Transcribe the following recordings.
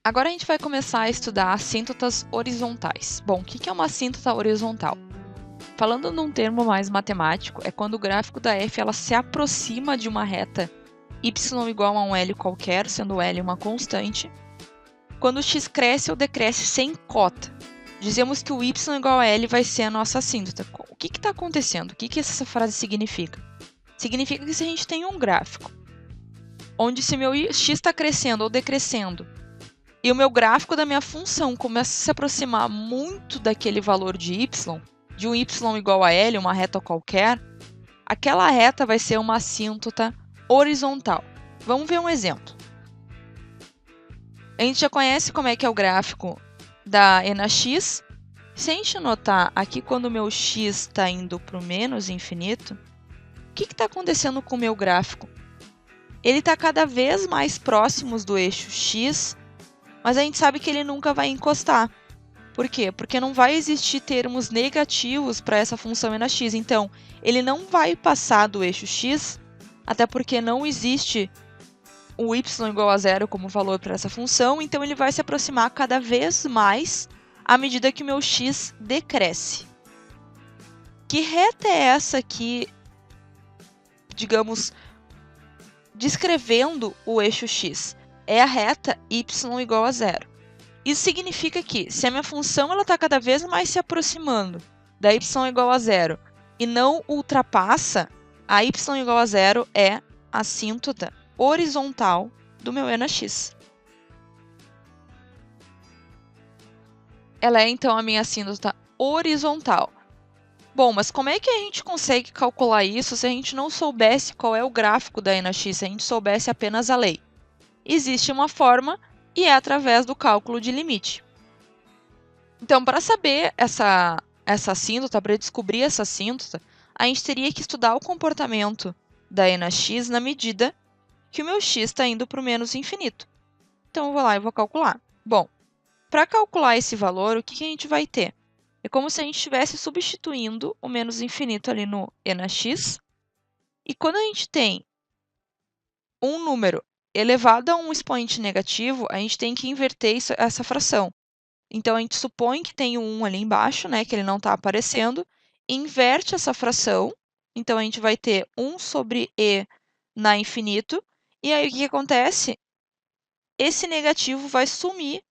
Agora a gente vai começar a estudar assíntotas horizontais. Bom, o que é uma assíntota horizontal? Falando num termo mais matemático, é quando o gráfico da f ela se aproxima de uma reta y igual a um L qualquer, sendo L uma constante, quando o x cresce ou decresce sem cota. Dizemos que o y igual a L vai ser a nossa assíntota. O que está acontecendo? O que essa frase significa? Significa que se a gente tem um gráfico, onde se meu x está crescendo ou decrescendo, e o meu gráfico da minha função começa a se aproximar muito daquele valor de um y igual a L, uma reta qualquer, aquela reta vai ser uma assíntota horizontal. Vamos ver um exemplo. A gente já conhece como é que é o gráfico da NX. Se a gente notar aqui quando o meu x está indo para o menos infinito, o que está acontecendo com o meu gráfico? Ele está cada vez mais próximo do eixo x, mas a gente sabe que ele nunca vai encostar. Por quê? Porque não vai existir termos negativos para essa função NX. Então, ele não vai passar do eixo x, até porque não existe o y igual a zero como valor para essa função. Então, ele vai se aproximar cada vez mais à medida que o meu x decresce. Que reta é essa aqui, digamos, descrevendo o eixo x? É a reta y igual a zero. Isso significa que, se a minha função está cada vez mais se aproximando da y igual a zero e não ultrapassa, a y igual a zero é a assíntota horizontal do meu NX. Ela é, então, a minha assíntota horizontal. Bom, mas como é que a gente consegue calcular isso se a gente não soubesse qual é o gráfico da NX, se a gente soubesse apenas a lei? Existe uma forma e é através do cálculo de limite. Então, para saber essa assíntota, para descobrir essa assíntota, a gente teria que estudar o comportamento da NX na medida que o meu x está indo para o menos infinito. Então, eu vou lá e vou calcular. Bom, para calcular esse valor, o que a gente vai ter? É como se a gente estivesse substituindo o menos infinito ali no NX. E quando a gente tem um número elevado a um expoente negativo, a gente tem que inverter essa fração. Então, a gente supõe que tem um 1 ali embaixo, né, que ele não está aparecendo, inverte essa fração, então a gente vai ter 1 sobre e na infinito, e aí o que acontece? Esse negativo vai sumir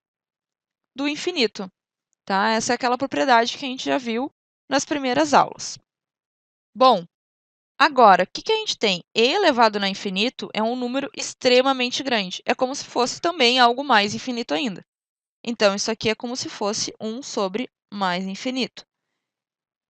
do infinito, tá? Essa é aquela propriedade que a gente já viu nas primeiras aulas. Bom, agora, o que a gente tem? E elevado a infinito é um número extremamente grande, é como se fosse também algo mais infinito ainda. Então, isso aqui é como se fosse 1 sobre mais infinito.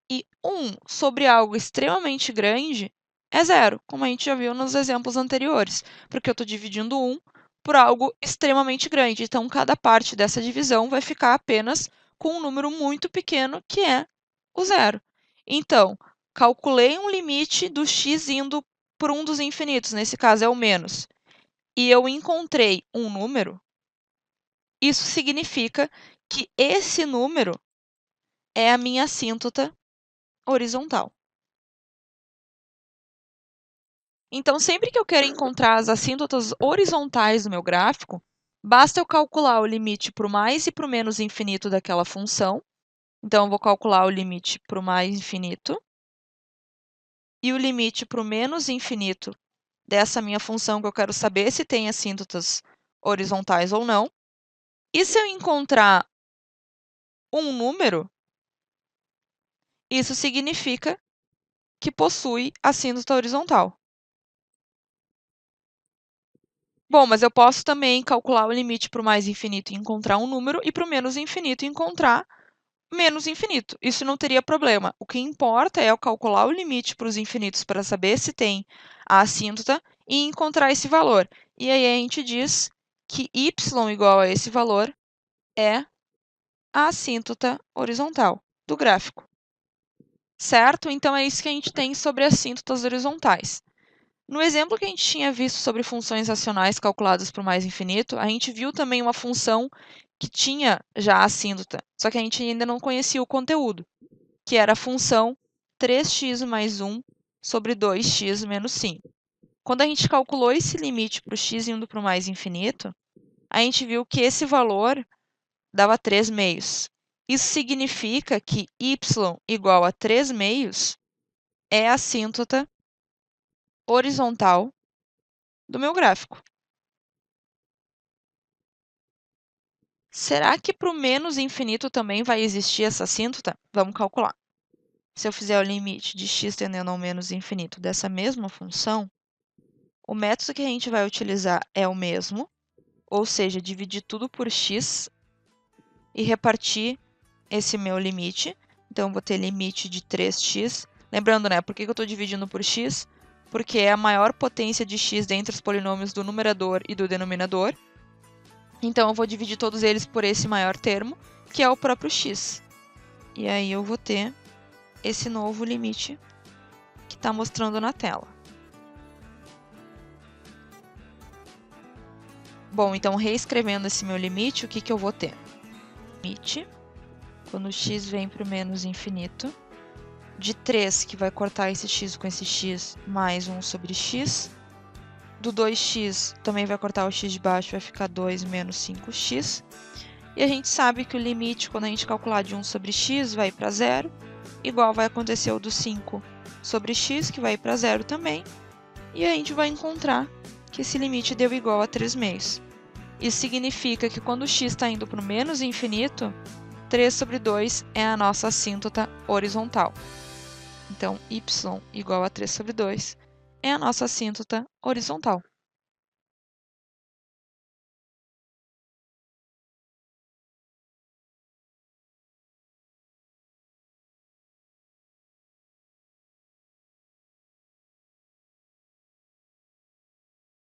E 1 sobre algo extremamente grande é zero, como a gente já viu nos exemplos anteriores, porque eu estou dividindo 1 por algo extremamente grande. Então, cada parte dessa divisão vai ficar apenas com um número muito pequeno, que é o zero. Então, calculei um limite do x indo por um dos infinitos, nesse caso é o menos, e eu encontrei um número. Isso significa que esse número é a minha assíntota horizontal. Então, sempre que eu quero encontrar as assíntotas horizontais do meu gráfico, basta eu calcular o limite para o mais e para o menos infinito daquela função. Então, eu vou calcular o limite para o mais infinito e o limite para o menos infinito dessa minha função que eu quero saber se tem assíntotas horizontais ou não. E se eu encontrar um número, isso significa que possui assíntota horizontal. Bom, mas eu posso também calcular o limite para o mais infinito e encontrar um número, e para o menos infinito e encontrar menos infinito. Isso não teria problema. O que importa é eu calcular o limite para os infinitos para saber se tem a assíntota e encontrar esse valor. E aí a gente diz que y igual a esse valor é a assíntota horizontal do gráfico. Certo? Então, é isso que a gente tem sobre assíntotas horizontais. No exemplo que a gente tinha visto sobre funções racionais calculadas por mais infinito, a gente viu também uma função que tinha já a assíntota, só que a gente ainda não conhecia o conteúdo, que era a função 3x mais 1 sobre 2x menos 5. Quando a gente calculou esse limite para o x indo para o mais infinito, a gente viu que esse valor dava 3 meios. Isso significa que y igual a 3 meios é a assíntota horizontal do meu gráfico. Será que para o menos infinito também vai existir essa assíntota? Vamos calcular. Se eu fizer o limite de x tendendo ao menos infinito dessa mesma função, o método que a gente vai utilizar é o mesmo, ou seja, dividir tudo por x e repartir esse meu limite. Então, eu vou ter limite de 3x. Lembrando, né, por que eu estou dividindo por x? Porque é a maior potência de x dentre os polinômios do numerador e do denominador. Então, eu vou dividir todos eles por esse maior termo, que é o próprio x. E aí eu vou ter esse novo limite que está mostrando na tela. Bom, então reescrevendo esse meu limite, o que eu vou ter? Limite, quando x vem para o menos infinito, de 3, que vai cortar esse x com esse x, mais 1 sobre x. Do 2x também vai cortar o x de baixo, vai ficar 2 menos 5x. E a gente sabe que o limite, quando a gente calcular de 1 sobre x, vai para 0. Igual vai acontecer o do 5 sobre x, que vai para 0 também. E a gente vai encontrar que esse limite deu igual a 3 meios. Isso significa que quando o x está indo para o menos infinito, 3 sobre 2 é a nossa assíntota horizontal. Então, y igual a 3 sobre 2 é a nossa assíntota horizontal.